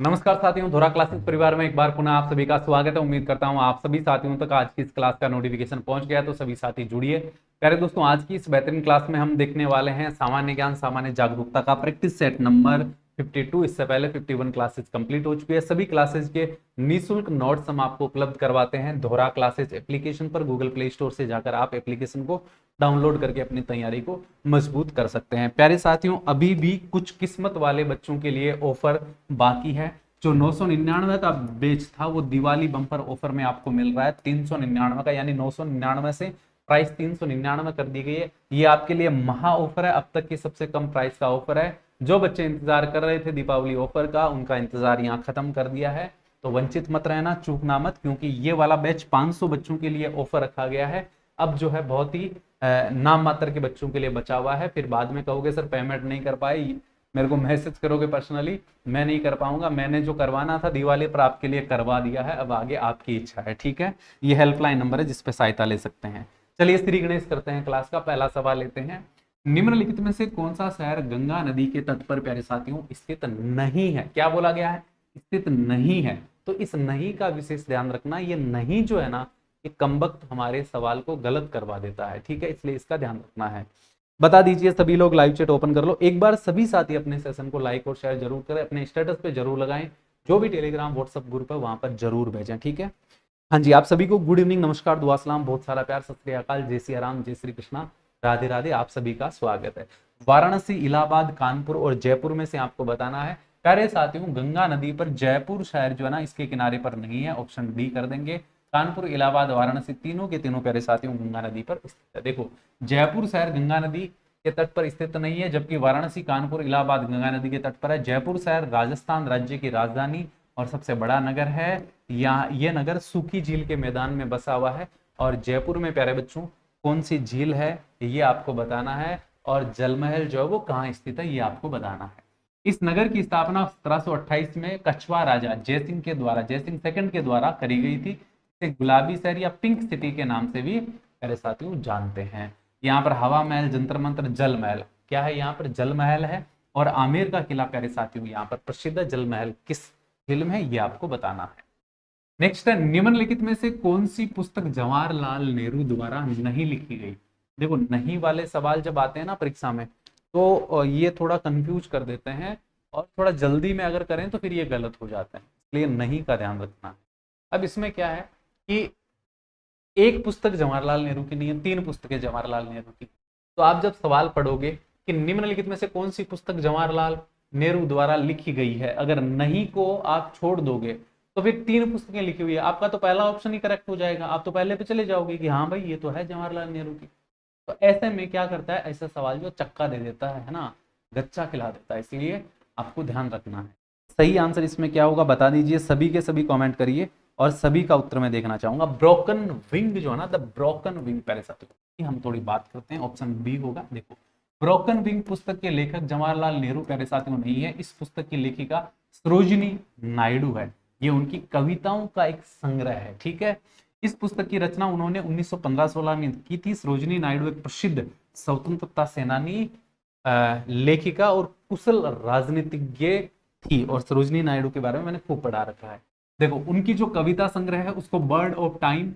नमस्कार साथियों, धोरा क्लासेस परिवार में एक बार पुनः आप सभी का स्वागत है। उम्मीद करता हूं आप सभी साथियों तक आज की इस क्लास का नोटिफिकेशन पहुंच गया है, तो सभी साथी जुड़िए। प्यारे दोस्तों, आज की इस बेहतरीन क्लास में हम देखने वाले हैं सामान्य ज्ञान सामान्य जागरूकता का प्रैक्टिस सेट नंबर 52। इससे पहले 51 क्लासेस कंप्लीट हो चुकी है। सभी क्लासेस के निःशुल्क नोट्स हम आपको उपलब्ध करवाते हैं धोरा क्लासेस एप्लीकेशन पर। गूगल प्ले स्टोर से जाकर आप एप्लीकेशन को डाउनलोड करके अपनी तैयारी को मजबूत कर सकते हैं। प्यारे साथियों, अभी भी कुछ किस्मत वाले बच्चों के लिए ऑफर बाकी है। जो 999 का बेच था वो दिवाली बम्पर ऑफर में आपको मिल रहा है 399 का, यानी 999 से प्राइस 399 कर दी गई है। ये आपके लिए महा ऑफर है, अब तक की सबसे कम प्राइस का ऑफर है। जो बच्चे इंतजार कर रहे थे दीपावली ऑफर का, उनका इंतजार यहाँ खत्म कर दिया है। तो वंचित मत रहना, चूकना मत, क्योंकि ये वाला बैच 500 बच्चों के लिए ऑफर रखा गया है। अब जो है बहुत ही नाम मात्र के बच्चों के लिए बचा हुआ है। फिर बाद में कहोगे सर पेमेंट नहीं कर पाए, मेरे को मैसेज करोगे पर्सनली, मैं नहीं कर पाऊंगा। मैंने जो करवाना था दिवाली पर आपके लिए करवा दिया है, अब आगे आपकी इच्छा है। ठीक है, ये हेल्पलाइन नंबर है जिस पे सहायता ले सकते हैं। चलिए श्री गणेश करते हैं। क्लास का पहला सवाल लेते हैं। निम्नलिखित में से कौन सा शहर गंगा नदी के तट पर, प्यारे साथियों, स्थित नहीं है? क्या बोला गया है? स्थित नहीं है। तो इस नहीं का विशेष ध्यान रखना। ये नहीं जो है ना, ये कमबख्त हमारे सवाल को गलत करवा देता है। ठीक है, इसलिए इसका ध्यान रखना है। बता दीजिए सभी लोग, लाइव चैट ओपन कर लो। एक बार सभी साथी अपने सेशन को लाइक और शेयर जरूर करें, अपने स्टेटस पे जरूर लगाएं। जो भी टेलीग्राम व्हाट्सएप ग्रुप है वहां पर जरूर भेजें। ठीक है, हाँ जी, आप सभी को गुड इवनिंग, नमस्कार, दुआ सलाम, बहुत सारा प्यार, सत श्री अकाल, जय श्री राम, जय श्री कृष्णा, राधे राधे। आप सभी का स्वागत है। वाराणसी, इलाहाबाद, कानपुर और जयपुर में से आपको बताना है। प्यारे साथियों, गंगा नदी पर जयपुर शहर जो है ना, इसके किनारे पर नहीं है, ऑप्शन डी कर देंगे। कानपुर, इलाहाबाद, वाराणसी तीनों के तीनों प्यारे साथियों गंगा नदी पर स्थित है। देखो, जयपुर शहर गंगा नदी के तट पर स्थित नहीं है, जबकि वाराणसी, कानपुर, इलाहाबाद गंगा नदी के तट पर है। जयपुर शहर राजस्थान राज्य की राजधानी और सबसे बड़ा नगर है। यहाँ ये नगर सूखी झील के मैदान में बसा हुआ है। और जयपुर में प्यारे बच्चों कौन सी झील है ये आपको बताना है, और जल महल जो है वो कहाँ स्थित है ये आपको बताना है। इस नगर की स्थापना 1728 में कछवा राजा जयसिंह के द्वारा, जयसिंह सेकंड के द्वारा करी गई थी। इसे गुलाबी शहर या पिंक सिटी के नाम से भी प्यारे साथियों जानते हैं। यहाँ पर हवा महल, जंतर मंतर, जल महल, क्या है यहाँ पर? जल महल है। और आमेर का किला प्यारे साथियों यहाँ पर प्रसिद्ध है। जल महल किस फिल्म है ये आपको बताना है। नेक्स्ट है, निम्नलिखित में से कौन सी पुस्तक जवाहरलाल नेहरू द्वारा नहीं लिखी गई? देखो, नहीं वाले सवाल जब आते हैं ना परीक्षा में, तो ये थोड़ा कंफ्यूज कर देते हैं, और थोड़ा जल्दी में अगर करें तो फिर ये गलत हो जाता है, इसलिए नहीं का ध्यान रखना है। अब इसमें क्या है कि एक पुस्तक जवाहरलाल नेहरू की नहीं है, तीन पुस्तकें जवाहरलाल नेहरू की। तो आप जब सवाल पढ़ोगे कि निम्नलिखित में से कौन सी पुस्तक जवाहरलाल नेहरू द्वारा लिखी गई है, अगर नहीं को आप छोड़ दोगे तो फिर तीन पुस्तकें लिखी हुई है, आपका तो पहला ऑप्शन ही करेक्ट हो जाएगा। आप तो पहले पे चले जाओगे कि हाँ भाई ये तो है जवाहरलाल नेहरू की। तो ऐसे में क्या करता है, ऐसा सवाल जो चक्का दे देता है ना, गच्चा खिला देता है, इसलिए आपको ध्यान रखना है। सही आंसर इसमें क्या होगा बता दीजिए, सभी के सभी कमेंट करिए और सभी का उत्तर मैं देखना चाहूंगा। ब्रोकन विंग जो है ना, द ब्रोकन विंग, पहले साथियों हम थोड़ी बात करते हैं, ऑप्शन बी होगा। देखो, ब्रोकन विंग पुस्तक के लेखक जवाहरलाल नेहरू प्यारे साथियों नहीं है, इस पुस्तक की लेखिका सरोजिनी नायडू है। ये उनकी कविताओं का एक संग्रह है। ठीक है, इस पुस्तक की रचना उन्होंने 1915-16 में की थी। सरोजिनी नायडू एक प्रसिद्ध स्वतंत्रता सेनानी, लेखिका और कुशल राजनीतिज्ञ थी, और सरोजिनी नायडू के बारे में मैंने खूब पढ़ा रखा है। देखो, उनकी जो कविता संग्रह है उसको bird of time,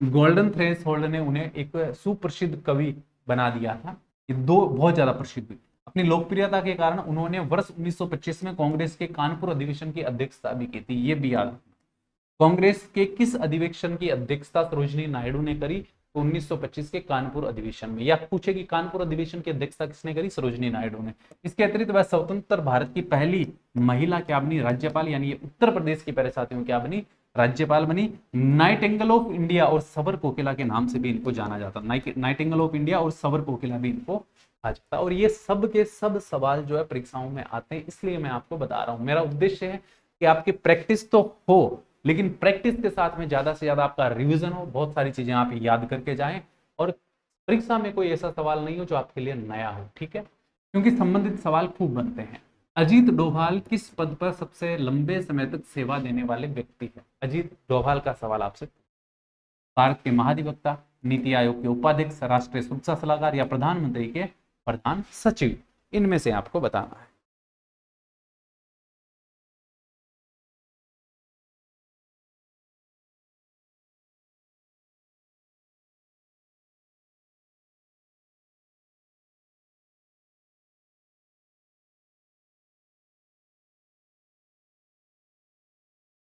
golden threshold ने उन्हें एक सुप्रसिद्ध कवि बना दिया था। ये दो बहुत ज्यादा प्रसिद्ध हुई। अपनी लोकप्रियता के कारण उन्होंने वर्ष 1925 में कांग्रेस के कानपुर अधिवेशन की अध्यक्षता भी की थी, ये भी याद। कांग्रेस के किस अधिवेशन की अध्यक्षता सरोजिनी नायडू ने करी? तो 1925 के कानपुर अधिवेशन में। या पूछे कि कानपुर अधिवेशन की अध्यक्षता किसने करी? सरोजिनी नायडू ने। इसके अतिरिक्त वह स्वतंत्र भारत की पहली महिला क्या बनी? राज्यपाल, यानी ये उत्तर प्रदेश की पहले साथियों क्या बनी? राज्यपाल बनी। नाइटिंगेल ऑफ इंडिया और सबर कोकिला के नाम से भी इनको जाना जाता। नाइटिंगेल ऑफ इंडिया और सबर कोकिला भी इनको आ जाता। और ये सब के सब सवाल जो है परीक्षाओं में आते हैं, इसलिए मैं आपको बता रहा हूं। मेरा उद्देश्य है कि आपकी प्रैक्टिस तो हो, लेकिन प्रैक्टिस के साथ में ज्यादा से ज्यादा आपका रिवीजन हो, बहुत सारी चीजें आप याद करके जाएं, और परीक्षा में कोई ऐसा सवाल नहीं हो जो आपके लिए नया हो। ठीक है, क्योंकि संबंधित सवाल खूब बनते हैं। अजीत डोभाल किस पद पर सबसे लंबे समय तक सेवा देने वाले व्यक्ति है? अजीत डोभाल का सवाल आपसे। भारत के महाधिवक्ता, नीति आयोग के उपाध्यक्ष, राष्ट्रीय सुरक्षा सलाहकार, या प्रधानमंत्री के प्रधान सचिव? इनमें से आपको बताना है।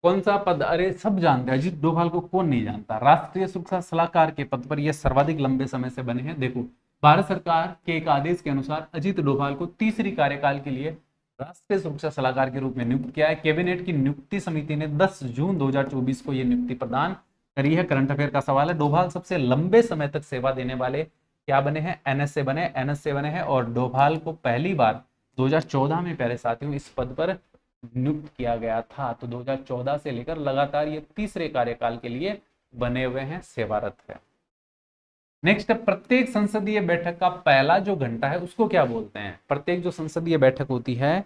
कौन सा पद? अरे सब जानते हैं, अजीत डोभाल को कौन नहीं जानता। राष्ट्रीय सुरक्षा सलाहकार के पद पर यह सर्वाधिक लंबे समय से बने हैं। देखो, भारत सरकार के एक आदेश के अनुसार अजीत डोभाल को तीसरी कार्यकाल के लिए राष्ट्रीय सुरक्षा सलाहकार के रूप में नियुक्त किया है। कैबिनेट की नियुक्ति समिति ने 10 जून 2024 को यह नियुक्ति प्रदान करी है। करंट अफेयर का सवाल है, डोभाल सबसे लंबे समय तक सेवा देने वाले क्या बने हैं? एनएसए बने हैं। और डोभाल को पहली बार 2014 में प्यारे साथियों इस पद पर नियुक्त किया गया था। तो 2014 से लेकर लगातार ये तीसरे कार्यकाल के लिए बने हुए हैं, सेवारत है। नेक्स्ट, प्रत्येक संसदीय बैठक का पहला जो घंटा है उसको क्या बोलते हैं? प्रत्येक जो संसदीय बैठक होती है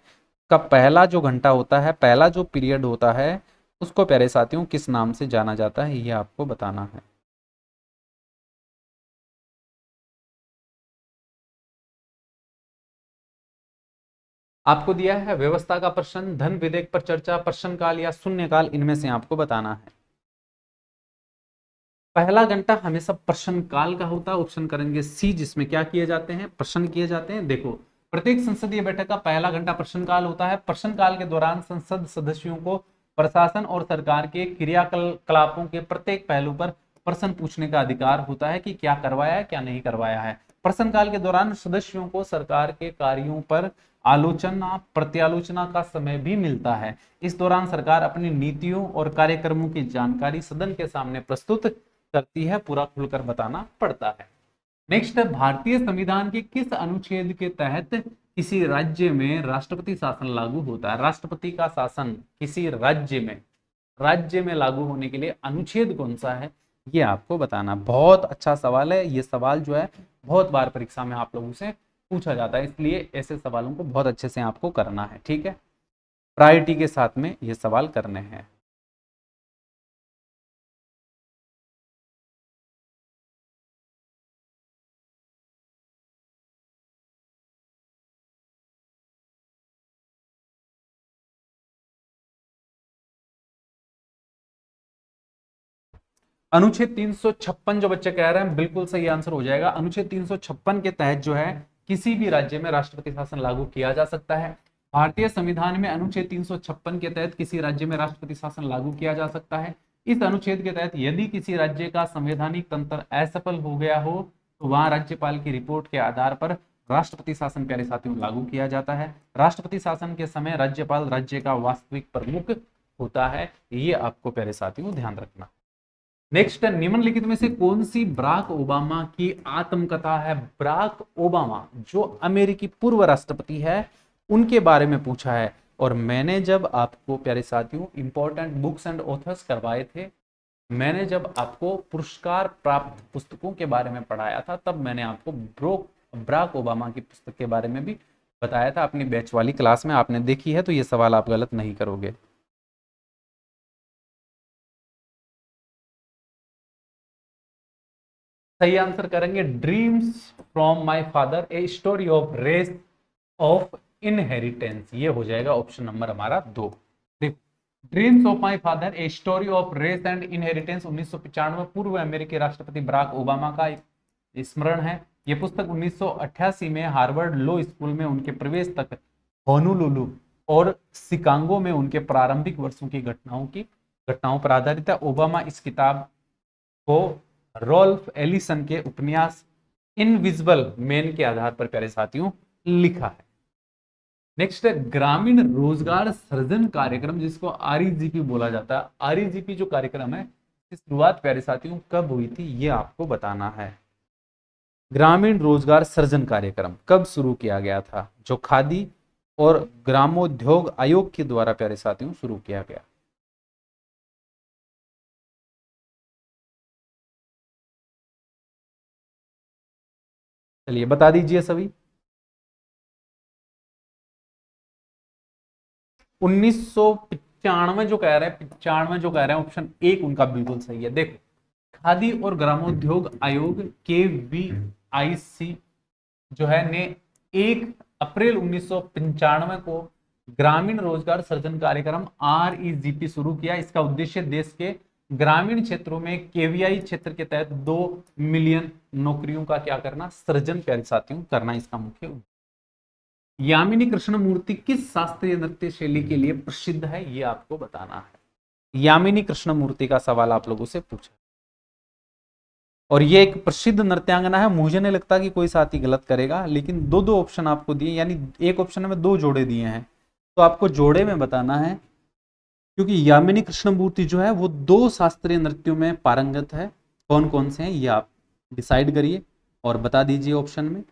का पहला जो घंटा होता है, पहला जो पीरियड होता है, उसको प्यारे साथियों किस नाम से जाना जाता है, ये आपको बताना है। आपको दिया है व्यवस्था का प्रश्न, धन विधेयक पर चर्चा, प्रश्नकाल या शून्यकाल, इनमें से आपको बताना है। पहला घंटा हमेशा प्रश्नकाल का होता है, ऑप्शन करेंगे सी, जिसमें क्या किए जाते हैं? प्रश्न किए जाते हैं। देखो, प्रत्येक संसदीय बैठक का पहला घंटा प्रश्नकाल होता है। प्रश्नकाल के दौरान संसद सदस्यों को प्रशासन और सरकार के क्रियाकलापों के प्रत्येक पहलू पर प्रश्न पूछने का अधिकार होता है कि क्या करवाया है, क्या नहीं करवाया है। प्रश्नकाल के दौरान सदस्यों को सरकार के कार्यों पर आलोचना प्रत्यालोचना का समय भी मिलता है। इस दौरान सरकार अपनी नीतियों और कार्यक्रमों की जानकारी सदन के सामने प्रस्तुत करती है, पूरा खुलकर बताना पड़ता है। नेक्स्ट, भारतीय संविधान के किस अनुच्छेद के तहत किसी राज्य में राष्ट्रपति शासन लागू होता है? राष्ट्रपति का शासन किसी राज्य में लागू होने के लिए अनुच्छेद कौन सा है, ये आपको बताना। बहुत अच्छा सवाल है, ये सवाल जो है बहुत बार परीक्षा में आप लोगों से पूछा जाता है, इसलिए ऐसे सवालों को बहुत अच्छे से आपको करना है, ठीक है। प्रायोरिटी के साथ में ये सवाल करने हैं। अनुच्छेद 356 जो बच्चे कह रहे हैं बिल्कुल सही आंसर हो जाएगा। अनुच्छेद 356 के तहत जो है किसी भी राज्य में राष्ट्रपति शासन लागू किया जा सकता है। भारतीय संविधान में अनुच्छेद 356 के तहत किसी राज्य में राष्ट्रपति शासन लागू किया जा सकता है। इस अनुच्छेद के तहत यदि किसी राज्य का संवैधानिक तंत्र असफल हो गया हो तो वहां राज्यपाल की रिपोर्ट के आधार पर राष्ट्रपति शासन प्यारे साथियों लागू किया जाता है। राष्ट्रपति शासन के समय राज्यपाल राज्य का वास्तविक प्रमुख होता है, ये आपको प्यारे साथियों ध्यान रखना। नेक्स्ट, निम्नलिखित में से कौन सी बराक ओबामा की आत्मकथा है? बराक ओबामा जो अमेरिकी पूर्व राष्ट्रपति है उनके बारे में पूछा है। और मैंने जब आपको प्यारे साथियों इंपॉर्टेंट बुक्स एंड ऑथर्स करवाए थे, मैंने जब आपको पुरस्कार प्राप्त पुस्तकों के बारे में पढ़ाया था, तब मैंने आपको बराक ओबामा की पुस्तक के बारे में भी बताया था। अपनी बैच वाली क्लास में आपने देखी है, तो ये सवाल आप गलत नहीं करोगे। सही आंसर करेंगे dreams from my father a story of race of inheritance, ये हो जाएगा ऑप्शन नंबर हमारा 2। देखो, dreams of my father a story of race and inheritance 1995 पूर्व अमेरिकी राष्ट्रपति बराक ओबामा का एक स्मरण है। यह पुस्तक 1988 में हार्वर्ड लॉ स्कूल में उनके प्रवेश तक होनोलुलु और शिकागो में उनके प्रारंभिक वर्षों की घटनाओं पर आधारित है। ओबामा इस किताब को रॉल्फ एलिसन के उपन्यास इनविजिबल मैन के आधार पर प्यारे साथियों लिखा है। नेक्स्ट, ग्रामीण रोजगार सृजन कार्यक्रम जिसको आरईजीपी बोला जाता है, आरईजीपी जो कार्यक्रम है इसकी शुरुआत प्यारे साथियों कब हुई थी, ये आपको बताना है। ग्रामीण रोजगार सृजन कार्यक्रम कब शुरू किया गया था? जो खादी और ग्रामोद्योग आयोग के द्वारा प्यारे साथियों शुरू किया गया। चलिए बता दीजिए सभी। 1995 जो कह रहे हैं, 95 जो कह रहे हैं, ऑप्शन एक उनका बिल्कुल सही है। देखो, खादी और ग्रामोद्योग आयोग के VIC जो है ने 1 अप्रैल 1995 को ग्रामीण रोजगार सृजन कार्यक्रम REGP शुरू किया। इसका उद्देश्य देश के ग्रामीण क्षेत्रों में KVI क्षेत्र के तहत 2 मिलियन नौकरियों का क्या करना, सृजन प्यारे साथियों करना, इसका मुख्य उद्देश्य। यामिनी कृष्णमूर्ति किस शास्त्रीय नृत्य शैली के लिए प्रसिद्ध है, ये आपको बताना है। यामिनी कृष्णमूर्ति का सवाल आप लोगों से पूछा। और ये एक प्रसिद्ध नृत्यांगना है। मुझे नहीं लगता कि कोई साथी गलत करेगा, लेकिन दो दो ऑप्शन आपको दिए, यानी एक ऑप्शन में दो जोड़े दिए हैं, तो आपको जोड़े में बताना है, क्योंकि यामिनी कृष्णमूर्ति जो है वो दो शास्त्रीय नृत्यों में पारंगत है। कौन कौन से हैं ये आप डिसाइड करिए और बता दीजिए ऑप्शन में।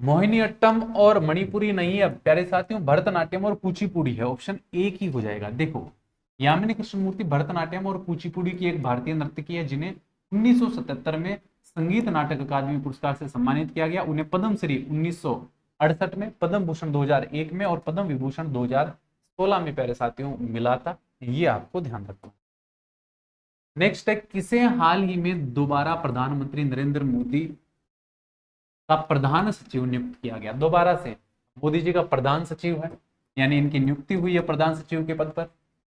मोहिनीअट्टम और मणिपुरी नहीं है प्यारे साथियों, भरतनाट्यम और कुचिपुड़ी है। ऑप्शन एक ही हो जाएगा। देखो, यामिनी कृष्णमूर्ति भरतनाट्यम और कुचिपुड़ी की एक भारतीय नर्तकी है, जिन्हें 1977 में संगीत नाटक अकादमी पुरस्कार से सम्मानित किया गया। उन्हें पद्मश्री 1968 में, पद्म भूषण 2001 में और पद्म विभूषण 2016 में प्यारे साथियों मिला था। ये आपको ध्यान रखना। नेक्स्ट है, किसे हाल ही में दोबारा प्रधानमंत्री नरेंद्र मोदी का प्रधान सचिव नियुक्त किया गया? दोबारा से मोदी जी का प्रधान सचिव है, यानी इनकी नियुक्ति हुई है प्रधान सचिव के पद पर।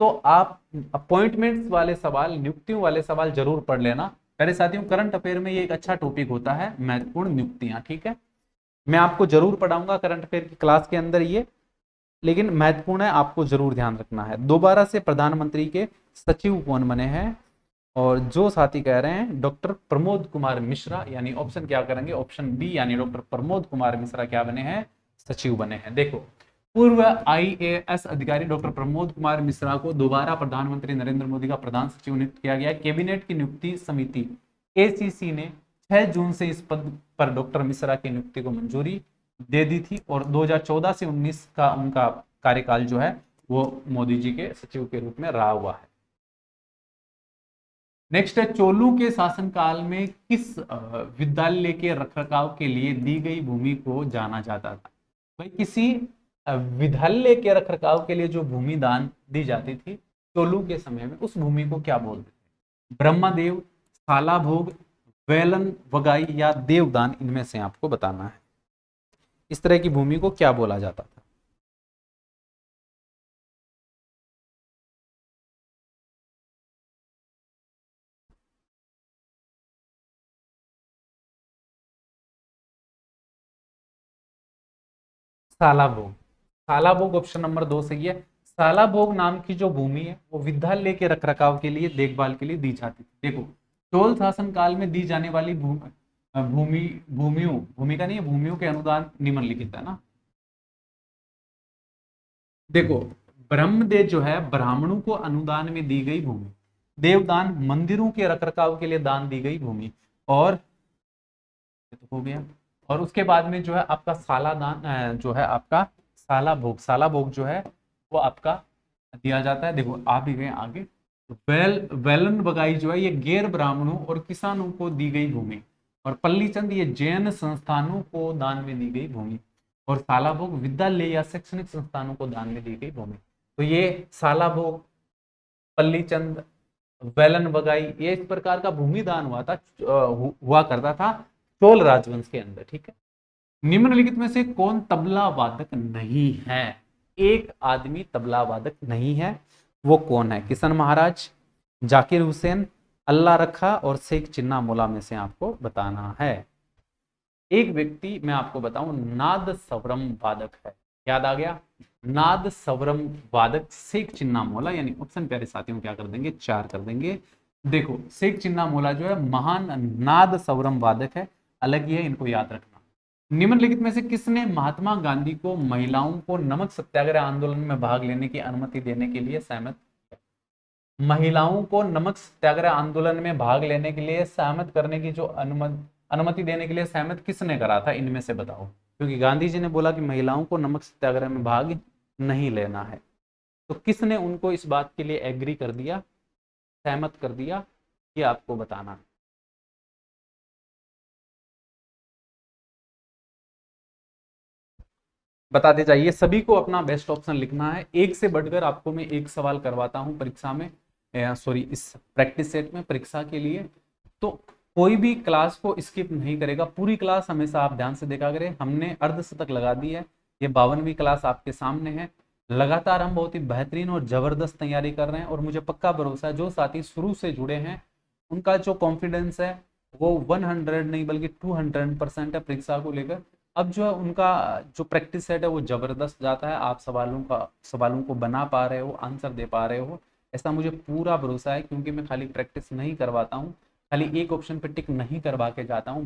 तो आप अपॉइंटमेंट्स वाले सवाल, नियुक्तियों वाले सवाल जरूर पढ़ लेना प्यारे साथियों। करंट अफेयर में ये एक अच्छा टॉपिक होता है, महत्वपूर्ण नियुक्तियां। ठीक है, मैं आपको जरूर पढ़ाऊंगा करंट अफेयर की क्लास के अंदर ये, लेकिन महत्वपूर्ण है, आपको जरूर ध्यान रखना है। दोबारा से प्रधानमंत्री के सचिव कौन बने हैं? और जो साथी कह रहे हैं डॉक्टर प्रमोद कुमार मिश्रा, यानी ऑप्शन क्या करेंगे? ऑप्शन बी, यानी डॉक्टर प्रमोद कुमार मिश्रा क्या बने हैं? सचिव बने हैं। देखो, पूर्व आईएएस अधिकारी डॉक्टर प्रमोद कुमार मिश्रा को दोबारा प्रधानमंत्री नरेंद्र मोदी का प्रधान सचिव नियुक्त किया गया। कैबिनेट की नियुक्ति समिति एसीसी ने 6 जून से इस पद पर डॉक्टर मिश्रा की नियुक्ति को मंजूरी दे दी थी, और 2014 से 19 का उनका कार्यकाल जो है वो मोदी जी के सचिव के रूप में रहा हुआ है। नेक्स्ट है, चोलू के शासनकाल में किस विद्यालय के रखरखाव के लिए दी गई भूमि को जाना जाता था? भाई, किसी विद्यालय के रखरखाव के लिए जो भूमि दान दी जाती थी चोलू के समय में, उस भूमि को क्या बोलते थे? ब्रह्मदेव, साला भोग, वेलन वगाई या देवदान, इनमें से आपको बताना है। इस तरह की भूमि को क्या बोला जाता था? सालाभोग। सालाभोग ऑप्शन नंबर 2 सही है। सालाभोग नाम की जो भूमि है वो विद्यालय के रखरखाव के लिए, देखभाल के लिए दी जाती थी। देखो, चोल शासन काल में दी जाने वाली भूमिका नहीं है, भूमियों के अनुदान निम्नलिखित है ना। देखो, ब्रह्मदेव जो है ब्राह्मणों को अनुदान में दी गई भूमि, देवदान मंदिरों के रखरखाव के लिए दान दी गई भूमि, और तो हो गया। और उसके बाद में जो है आपका साला दान, जो है आपका साला भोग, साला भोग जो है वो आपका दिया जाता है। देखो, आप भी गए आगे। वेलन बगाई जो है ये गैर ब्राह्मणों और किसानों को दी गई भूमि, और पल्लीचंद ये जैन संस्थानों को दान में दी गई भूमि, और साला भोग विद्यालय या शैक्षणिक संस्थानों को दान में दी गई भूमि। तो ये साला भोग, पल्लीचंद, वेलन बगाई, ये इस प्रकार का भूमि दान हुआ था, हुआ करता था चोल राजवंश के अंदर। ठीक है, निम्नलिखित में से कौन तबला वादक नहीं है? एक आदमी तबला वादक नहीं है, वो कौन है? किशन महाराज, जाकिर हुसैन, अल्लाह रखा और शेख चिन्ना मोला में से आपको बताना है। एक व्यक्ति मैं आपको बताऊं नाद सवरम वादक है, याद आ गया? नाद सवरम वादक शेख चिन्ना मोला, यानी ऑप्शन प्यारे साथियों क्या कर देंगे? 4 कर देंगे। देखो, शेख चिन्ना मोला जो है महान नाद सवरम वादक है, अलग ही है, इनको याद रखना। निम्नलिखित में से किसने महात्मा गांधी को महिलाओं को नमक सत्याग्रह आंदोलन में भाग लेने की अनुमति देने के लिए सहमत किया? महिलाओं को नमक सत्याग्रह आंदोलन में भाग लेने के लिए सहमत करने की जो अनुमति देने के लिए सहमत किसने करा था? इनमें से बताओ, क्योंकि गांधी जी ने बोला कि महिलाओं को नमक सत्याग्रह में भाग नहीं लेना है, तो किसने उनको इस बात के लिए एग्री कर दिया, सहमत कर दिया? ये आपको बताना है। बताते जाइए, सभी को अपना बेस्ट ऑप्शन लिखना है। एक से बढ़कर आपको मैं एक सवाल करवाता हूं परीक्षा में, सॉरी इस प्रैक्टिस सेट में परीक्षा के लिए, तो कोई भी क्लास को स्किप नहीं करेगा, पूरी क्लास हमेशा आप ध्यान से देखा करें। हमने अर्धशतक लगा दी है, ये 52वीं क्लास आपके सामने है। लगातार हम बहुत ही बेहतरीन और जबरदस्त तैयारी कर रहे हैं, और मुझे पक्का भरोसा है जो साथी शुरू से जुड़े हैं उनका जो कॉन्फिडेंस है वो 100 नहीं बल्कि 200% है परीक्षा को लेकर। अब जो है उनका जो प्रैक्टिस सेट है वो जबरदस्त जाता है। आप सवालों को बना पा रहे हो, आंसर दे पा रहे हो, ऐसा मुझे पूरा भरोसा है, क्योंकि मैं खाली प्रैक्टिस नहीं करवाता हूँ, खाली एक ऑप्शन पे टिक नहीं करवा के जाता हूँ।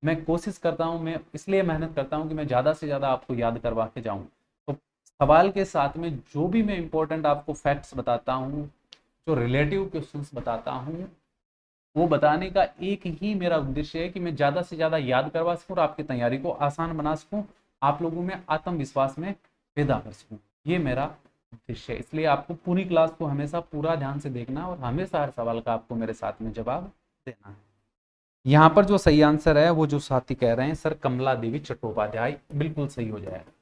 मैं कोशिश करता हूँ, मैं इसलिए मेहनत करता हूँ कि मैं ज़्यादा से ज़्यादा आपको याद करवा के जाऊँ। तो सवाल के साथ में जो भी मैं इंपॉर्टेंट आपको फैक्ट्स बताता हूँ, जो रिलेटिव क्वेश्चंस बताता हूँ, वो बताने का एक ही मेरा उद्देश्य है कि मैं ज़्यादा से ज़्यादा याद करवा सकूँ और आपकी तैयारी को आसान बना सकूँ, आप लोगों में आत्मविश्वास में पैदा कर सकूँ। ये मेरा उद्देश्य है। इसलिए आपको पूरी क्लास को हमेशा पूरा ध्यान से देखना और हमेशा हर सवाल का आपको मेरे साथ में जवाब देना है। यहाँ पर जो सही आंसर है वो जो साथी कह रहे हैं सर कमला देवी चट्टोपाध्याय, बिल्कुल सही हो जाएगा।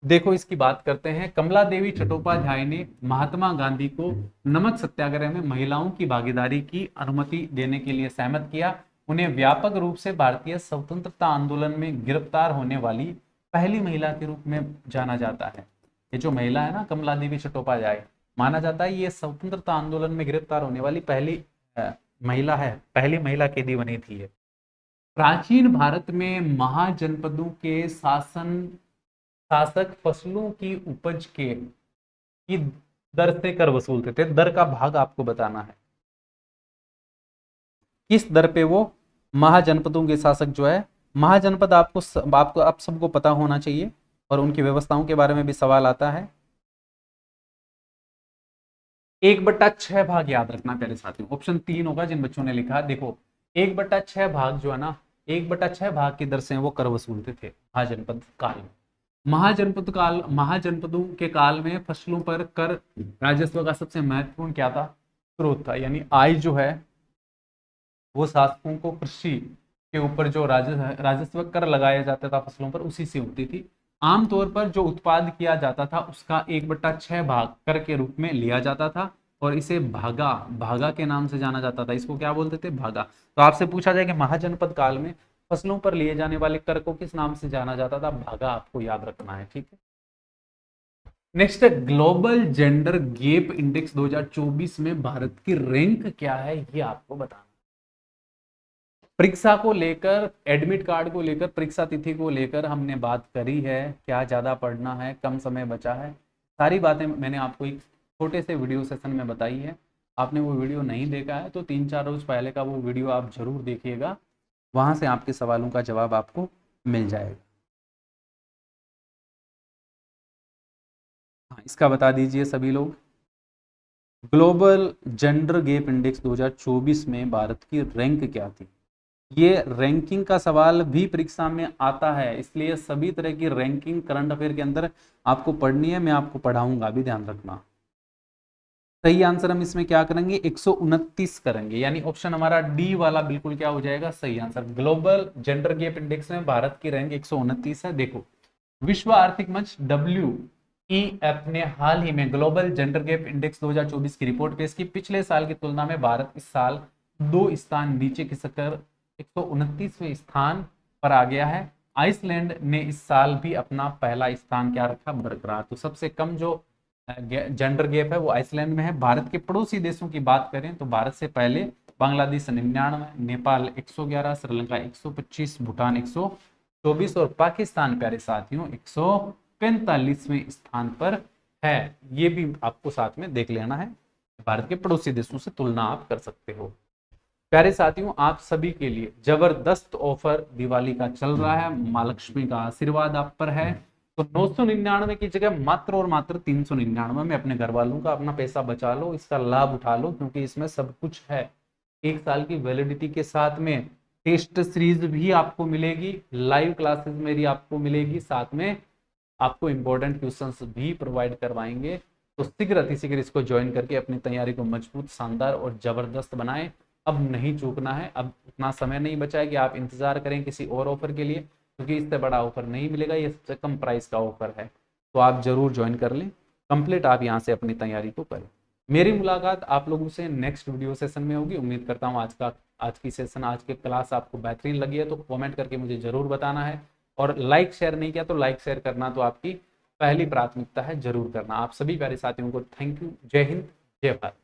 देखो इसकी बात करते हैं। कमला देवी चट्टोपाध्याय ने महात्मा गांधी को नमक सत्याग्रह में महिलाओं की भागीदारी की अनुमति देने के लिए सहमत किया। उन्हें व्यापक रूप से भारतीय स्वतंत्रता आंदोलन में गिरफ्तार होने वाली पहली महिला के रूप में जाना जाता है। ये जो महिला है ना कमला देवी चट्टोपाध्याय, माना जाता है ये स्वतंत्रता आंदोलन में गिरफ्तार होने वाली पहली महिला है, पहली महिला कैदी बनी थी ये। प्राचीन भारत में महाजनपदों के शासक फसलों की उपज की दर से कर वसूलते थे। दर का भाग आपको बताना है, किस दर पे वो महाजनपदों के शासक जो है, महाजनपद आपको आप सबको पता होना चाहिए और उनकी व्यवस्थाओं के बारे में भी सवाल आता है। 1/6 भाग याद रखना प्यारे साथियों, ऑप्शन 3 होगा जिन बच्चों ने लिखा। देखो 1/6 भाग जो है ना, 1/6 भाग की दर से वो कर वसूलते थे महाजनपद काल में। महाजनपदों के काल में फसलों पर कर राजस्व का सबसे महत्वपूर्ण क्या था, स्रोत था। यानी आय जो है वो शासकों को कृषि के ऊपर जो राजस्व कर लगाया जाता था फसलों पर, उसी से होती थी। आमतौर पर जो उत्पाद किया जाता था उसका 1/6 भाग कर के रूप में लिया जाता था और इसे भागा भागा के नाम से जाना जाता था। इसको क्या बोलते थे, भागा। तो आपसे पूछा जाए कि महाजनपद काल में फसलों पर लिए जाने वाले कर को किस नाम से जाना जाता था, भागा आपको याद रखना है, ठीक है। नेक्स्ट है ग्लोबल जेंडर गैप इंडेक्स 2024 में भारत की रैंक क्या है, ये आपको बताना। परीक्षा को लेकर, एडमिट कार्ड को लेकर, परीक्षा तिथि को लेकर हमने बात करी है, क्या ज्यादा पढ़ना है, कम समय बचा है, सारी बातें मैंने आपको एक छोटे से वीडियो सेशन में बताई है। आपने वो वीडियो नहीं देखा है तो 3-4 रोज पहले का वो वीडियो आप जरूर देखिएगा, वहां से आपके सवालों का जवाब आपको मिल जाएगा। हाँ, इसका बता दीजिए सभी लोग। ग्लोबल जेंडर गैप इंडेक्स 2024 में भारत की रैंक क्या थी। ये रैंकिंग का सवाल भी परीक्षा में आता है, इसलिए सभी तरह की रैंकिंग करंट अफेयर के अंदर आपको पढ़नी है, मैं आपको पढ़ाऊंगा भी, ध्यान रखना। सही आंसर हम इसमें क्या करेंगे, 129 करेंगे, यानी ऑप्शन हमारा डी वाला बिल्कुल क्या हो जाएगा, सही answer. Global gender gap index में भारत की रैंक 129 है। देखो विश्व आर्थिक मंच WEF ने हाल ही में ग्लोबल जेंडर गैप इंडेक्स 2024 की रिपोर्ट पेश की। पिछले साल की तुलना में भारत इस साल 2 स्थान नीचे खिसकर 129वें स्थान पर आ गया है। आइसलैंड ने इस साल भी अपना पहला स्थान क्या रखा, बरकरार। तो सबसे कम जो जेंडर गैप है वो आइसलैंड में है। भारत के पड़ोसी देशों की बात करें तो भारत से पहले बांग्लादेश 99, नेपाल 111, श्रीलंका 125, भूटान 124 और पाकिस्तान प्यारे साथियों 145वें स्थान पर है। ये भी आपको साथ में देख लेना है, भारत के पड़ोसी देशों से तुलना आप कर सकते हो। प्यारे साथियों आप सभी के लिए जबरदस्त ऑफर दिवाली का चल रहा है, माँ लक्ष्मी का आशीर्वाद आप पर है। तो 999 की जगह मात्र और मात्र 399 में अपने घर वालों का अपना पैसा बचा लो, इसका लाभ उठा लो, क्योंकि इसमें सब कुछ है। 1 साल की वैलिडिटी के साथ में टेस्ट सीरीज भी आपको मिलेगी, लाइव क्लासेस मेरी आपको मिलेगी, साथ में आपको इंपॉर्टेंट क्वेश्चंस भी प्रोवाइड करवाएंगे। तो शीघ्र अतिशीघ्र इसको ज्वाइन करके अपनी तैयारी को मजबूत, शानदार और जबरदस्त बनाएं। अब नहीं चूकना है, अब उतना समय नहीं बचा है कि आप इंतजार करें किसी और ऑफर के लिए, क्योंकि इससे बड़ा ऑफर नहीं मिलेगा, ये सबसे कम प्राइस का ऑफर है। तो आप जरूर ज्वाइन कर लें, कंप्लीट आप यहाँ से अपनी तैयारी को करें। मेरी मुलाकात आप लोगों से नेक्स्ट वीडियो सेशन में होगी। उम्मीद करता हूँ आज की सेशन, आज की क्लास आपको बेहतरीन लगी है, तो कमेंट करके मुझे जरूर बताना है। और लाइक शेयर नहीं किया तो लाइक शेयर करना तो आपकी पहली प्राथमिकता है, जरूर करना। आप सभी प्यारे साथियों को थैंक यू। जय हिंद, जय भारत।